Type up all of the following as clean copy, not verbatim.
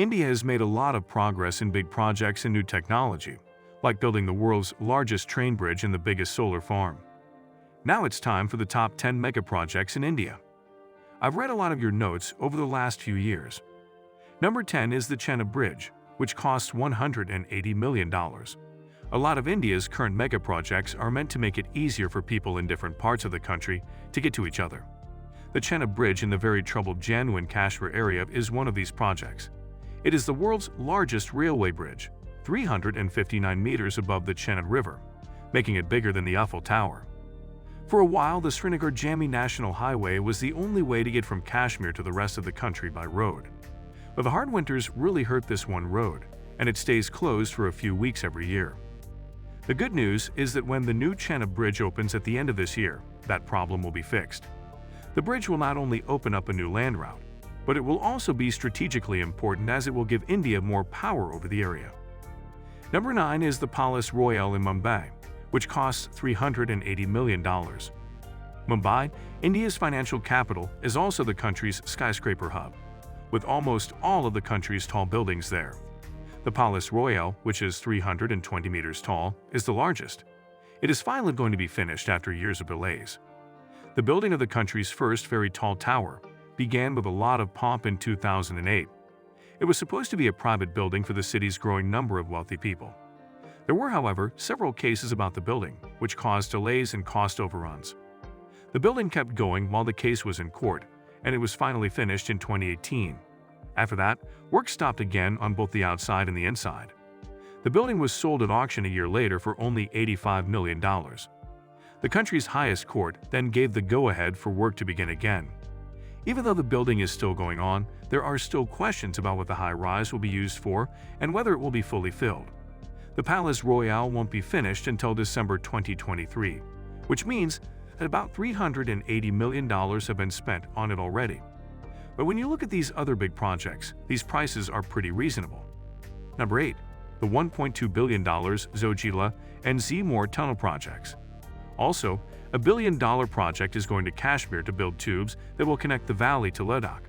India has made a lot of progress in big projects and new technology, like building the world's largest train bridge and the biggest solar farm. Now it's time for the top 10 megaprojects in India. I've read a lot of your notes over the last few years. Number 10 is the Chennai Bridge, which costs $180 million. A lot of India's current megaprojects are meant to make it easier for people in different parts of the country to get to each other. The Chennai Bridge in the very troubled Jammu and Kashmir area is one of these projects. It is the world's largest railway bridge, 359 meters above the Chennai River, making it bigger than the Eiffel Tower. For a while, the Srinagar-Jammu National Highway was the only way to get from Kashmir to the rest of the country by road. But the hard winters really hurt this one road, and it stays closed for a few weeks every year. The good news is that when the new Chennai Bridge opens at the end of this year, that problem will be fixed. The bridge will not only open up a new land route, but it will also be strategically important as it will give India more power over the area. Number 9 is the Palace Royal in Mumbai, which costs $380 million. Mumbai, India's financial capital, is also the country's skyscraper hub, with almost all of the country's tall buildings there. The Palace Royal, which is 320 meters tall, is the largest. It is finally going to be finished after years of delays. The building of the country's first very tall tower began with a lot of pomp in 2008. It was supposed to be a private building for the city's growing number of wealthy people. There were, however, several cases about the building, which caused delays and cost overruns. The building kept going while the case was in court, and it was finally finished in 2018. After that, work stopped again on both the outside and the inside. The building was sold at auction a year later for only $85 million. The country's highest court then gave the go-ahead for work to begin again. Even though the building is still going on, there are still questions about what the high-rise will be used for and whether it will be fully filled. The Palace Royal won't be finished until December 2023, which means that about $380 million have been spent on it already. But when you look at these other big projects, these prices are pretty reasonable. Number 8. The $1.2 billion Zojila and Zimor tunnel projects. Also, a billion-dollar project is going to Kashmir to build tubes that will connect the valley to Ladakh.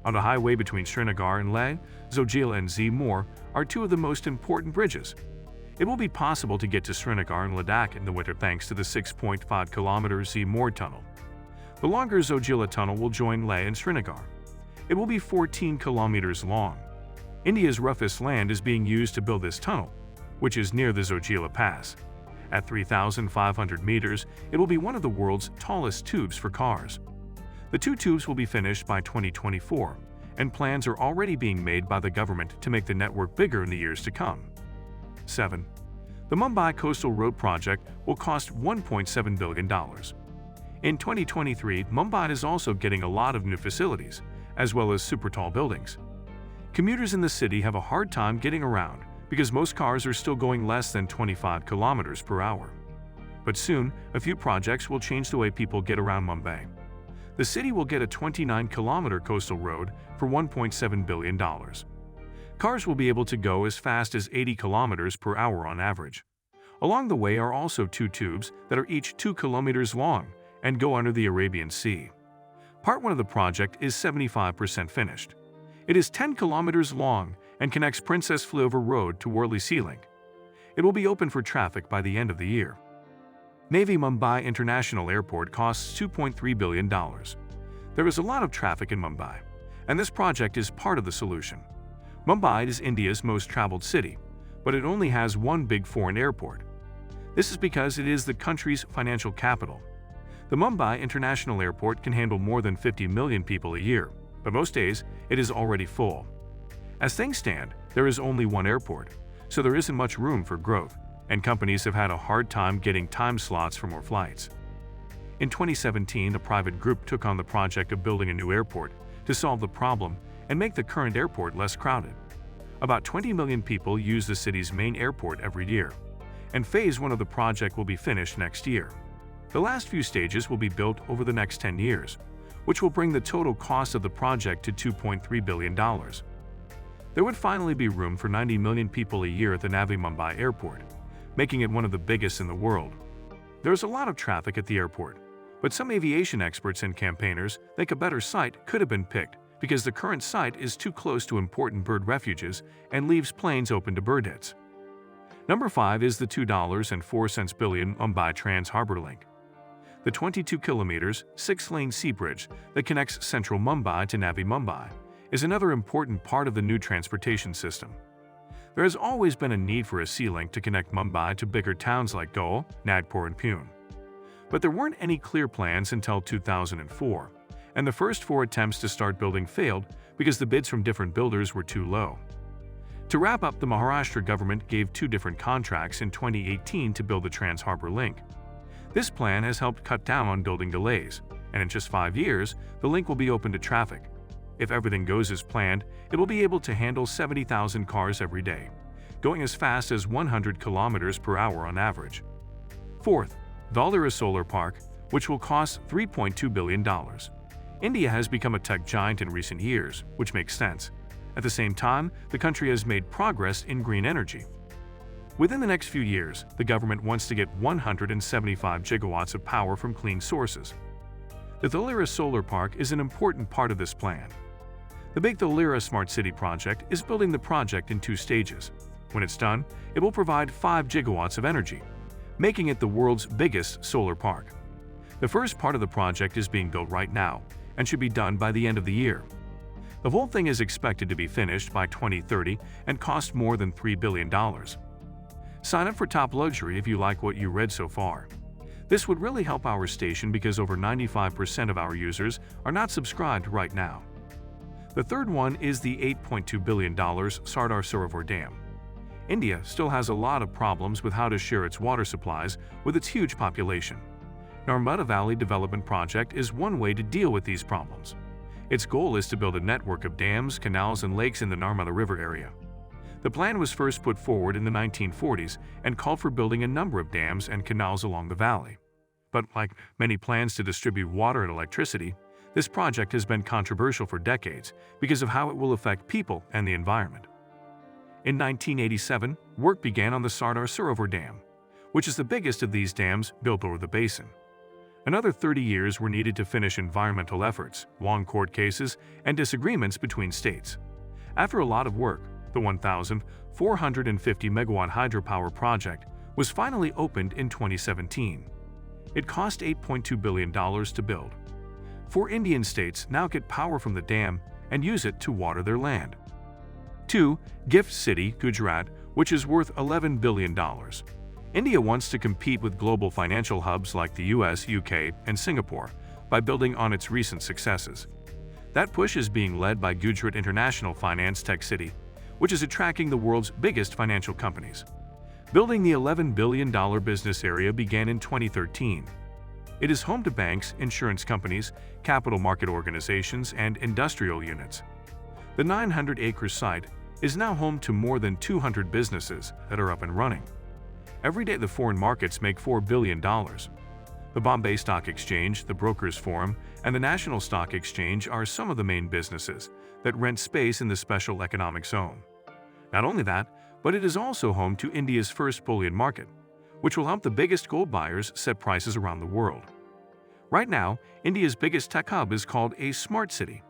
On the highway between Srinagar and Leh, Zojila and Zimor are two of the most important bridges. It will be possible to get to Srinagar and Ladakh in the winter thanks to the 6.5-kilometer Zimor tunnel. The longer Zojila tunnel will join Leh and Srinagar. It will be 14 kilometers long. India's roughest land is being used to build this tunnel, which is near the Zojila Pass. At 3,500 meters, it will be one of the world's tallest tubes for cars. The two tubes will be finished by 2024, and plans are already being made by the government to make the network bigger in the years to come. 7. The Mumbai Coastal Road Project will cost $1.7 billion. In 2023, Mumbai is also getting a lot of new facilities, as well as super tall buildings. Commuters in the city have a hard time getting around because most cars are still going less than 25 kilometers per hour. But soon, a few projects will change the way people get around Mumbai. The city will get a 29-kilometer coastal road for $1.7 billion. Cars will be able to go as fast as 80 kilometers per hour on average. Along the way are also two tubes that are each 2 kilometers long and go under the Arabian Sea. Part 1 of the project is 75% finished. It is 10 kilometers long and connects Princess Flyover Road to Worli Sea Link. It will be open for traffic by the end of the year. Navi Mumbai International Airport costs $2.3 billion. There is a lot of traffic in Mumbai, and this project is part of the solution. Mumbai is India's most traveled city, but it only has one big foreign airport. This is because it is the country's financial capital. The Mumbai International Airport can handle more than 50 million people a year, but most days it is already full. As things stand, there is only one airport, so there isn't much room for growth, and companies have had a hard time getting time slots for more flights. In 2017, a private group took on the project of building a new airport to solve the problem and make the current airport less crowded. About 20 million people use the city's main airport every year, and Phase 1 of the project will be finished next year. The last few stages will be built over the next 10 years, which will bring the total cost of the project to $2.3 billion. There would finally be room for 90 million people a year at the Navi Mumbai Airport, making it one of the biggest in the world. There is a lot of traffic at the airport, but some aviation experts and campaigners think a better site could have been picked because the current site is too close to important bird refuges and leaves planes open to bird hits. Number 5 is the $2.04 billion Mumbai Trans-Harbour Link. The 22 kilometers, 6-lane sea bridge that connects central Mumbai to Navi Mumbai is another important part of the new transportation system. There has always been a need for a sea link to connect Mumbai to bigger towns like Goa, Nagpur and Pune. But there weren't any clear plans until 2004, and the first 4 attempts to start building failed because the bids from different builders were too low. To wrap up, the Maharashtra government gave 2 different contracts in 2018 to build the Trans-Harbour Link. This plan has helped cut down on building delays, and in just 5 years, the link will be open to traffic. If everything goes as planned, it will be able to handle 70,000 cars every day, going as fast as 100 kilometers per hour on average. Fourth, Dholera Solar Park, which will cost $3.2 billion. India has become a tech giant in recent years, which makes sense. At the same time, the country has made progress in green energy. Within the next few years, the government wants to get 175 gigawatts of power from clean sources. The Dholera Solar Park is an important part of this plan. The Big Dholera Smart City project is building the project in 2 stages. When it's done, it will provide 5 gigawatts of energy, making it the world's biggest solar park. The first part of the project is being built right now and should be done by the end of the year. The whole thing is expected to be finished by 2030 and cost more than $3 billion. Sign up for Top Luxury if you like what you read so far. This would really help our station because over 95% of our users are not subscribed right now. The third one is the $8.2 billion Sardar Sarovar Dam. India still has a lot of problems with how to share its water supplies with its huge population. Narmada Valley Development Project is one way to deal with these problems. Its goal is to build a network of dams, canals, and lakes in the Narmada River area. The plan was first put forward in the 1940s and called for building a number of dams and canals along the valley. But like many plans to distribute water and electricity, this project has been controversial for decades because of how it will affect people and the environment. In 1987, work began on the Sardar Sarovar Dam, which is the biggest of these dams built over the basin. Another 30 years were needed to finish environmental efforts, long court cases, and disagreements between states. After a lot of work, the 1,450-megawatt hydropower project was finally opened in 2017. It cost $8.2 billion to build. 4 Indian states now get power from the dam and use it to water their land. 2. Gift City, Gujarat, which is worth $11 billion. India wants to compete with global financial hubs like the US, UK, and Singapore by building on its recent successes. That push is being led by Gujarat International Finance Tech City, which is attracting the world's biggest financial companies. Building the $11 billion business area began in 2013. It is home to banks, insurance companies, capital market organizations, and industrial units. The 900-acre site is now home to more than 200 businesses that are up and running. Every day the foreign markets make $4 billion. The Bombay Stock Exchange, the Brokers' Forum, and the National Stock Exchange are some of the main businesses that rent space in the Special Economic Zone. Not only that, but it is also home to India's first bullion market, which will help the biggest gold buyers set prices around the world. Right now, India's biggest tech hub is called a smart city.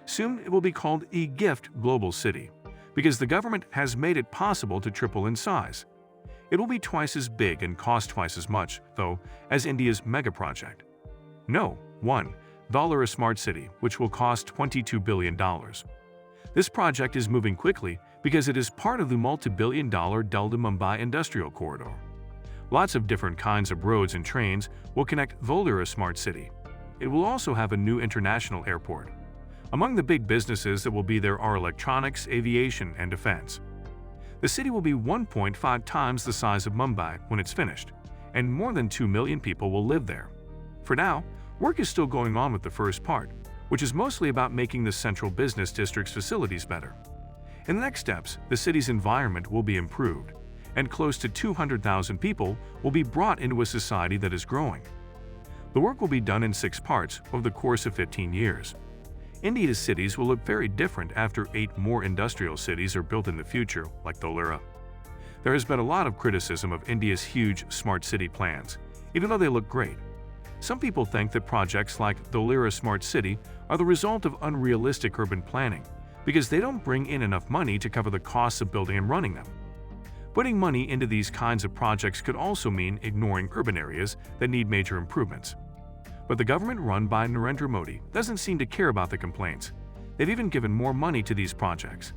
Soon it will be called a gift global city, because the government has made it possible to triple in size. It will be twice as big and cost twice as much, though, as India's Megaproject. 1. Dholera Smart City, which will cost $22 billion. This project is moving quickly because it is part of the multi-billion-dollar Delhi-Mumbai Industrial Corridor. Lots of different kinds of roads and trains will connect Dholera Smart City. It will also have a new international airport. Among the big businesses that will be there are electronics, aviation, and defense. The city will be 1.5 times the size of Mumbai when it's finished, and more than 2 million people will live there. For now, work is still going on with the first part, which is mostly about making the central business district's facilities better. In the next steps, the city's environment will be improved, and close to 200,000 people will be brought into a society that is growing. The work will be done in 6 parts over the course of 15 years. India's cities will look very different after 8 more industrial cities are built in the future, like Dholera. There has been a lot of criticism of India's huge smart city plans, even though they look great. Some people think that projects like the Lira Smart City are the result of unrealistic urban planning because they don't bring in enough money to cover the costs of building and running them. Putting money into these kinds of projects could also mean ignoring urban areas that need major improvements. But the government run by Narendra Modi doesn't seem to care about the complaints. They've even given more money to these projects.